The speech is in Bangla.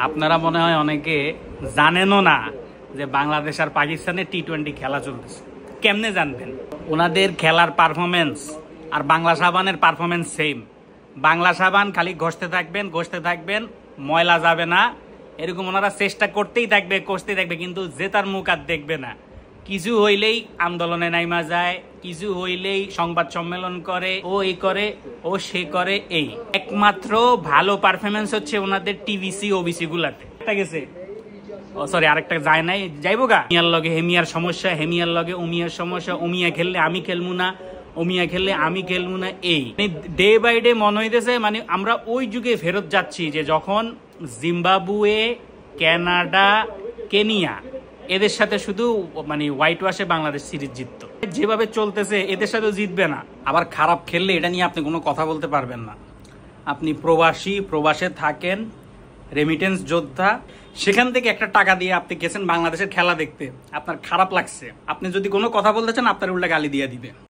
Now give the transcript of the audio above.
আপনারা মনে হয় অনেকে জানেনও না যে বাংলাদেশ আর পাকিস্তানের টি-20 খেলা চলতেছে। কেমনে জানবেন? ওনাদের খেলার পারফরমেন্স আর বাংলা সাবানের পারফরমেন্স সেম। বাংলা সাবান খালি ঘষতে থাকবেন, ময়লা যাবে না, এরকম ওনারা চেষ্টা করতেই থাকবে, কিন্তু জেতার মুখ আর দেখবে না। কিছু হইলেই আন্দোলনে নাইমা যায়, কিছু হইলেই সংবাদ সম্মেলন করে, ও এই করে, ও সে করে। এই একমাত্র ভালো পারফরমেন্স হচ্ছে ওনাদের টিভিসি ওবিসি গুলাতে। একটা গেছে, ও সরি আরেকটা যায় নাই, যাইবো গা। হেমিয়ার লগে হেমিয়ার সমস্যা, হেমিয়ার লগে ওমিয়ার সমস্যা, ওমিয়া খেললে আমি খেলবো না, ওমিয়া খেললে আমি খেলবো না। এই ডে বাই ডে মনে হইতেছে মানে আমরা ওই যুগে ফেরত যাচ্ছি যে যখন জিম্বাবুয়ে, কানাডা, কেনিয়া এদের সাথে শুধু মানে হোয়াইট ওয়াশে বাংলাদেশ সিরিজ জিততো। যেভাবে চলতেছে এদের সাথেও জিতবে না। আবার খারাপ খেললে এটা নিয়ে আপনি কোনো কথা বলতে পারবেন না। আপনি প্রবাসে থাকেন, রেমিটেন্স যোদ্ধা, সেখান থেকে একটা টাকা দিয়ে আপনি গেছেন বাংলাদেশের খেলা দেখতে, আপনার খারাপ লাগছে, আপনি যদি কোনো কথা বলতে চান আপনার উল্টা গালি দিয়ে দিবে।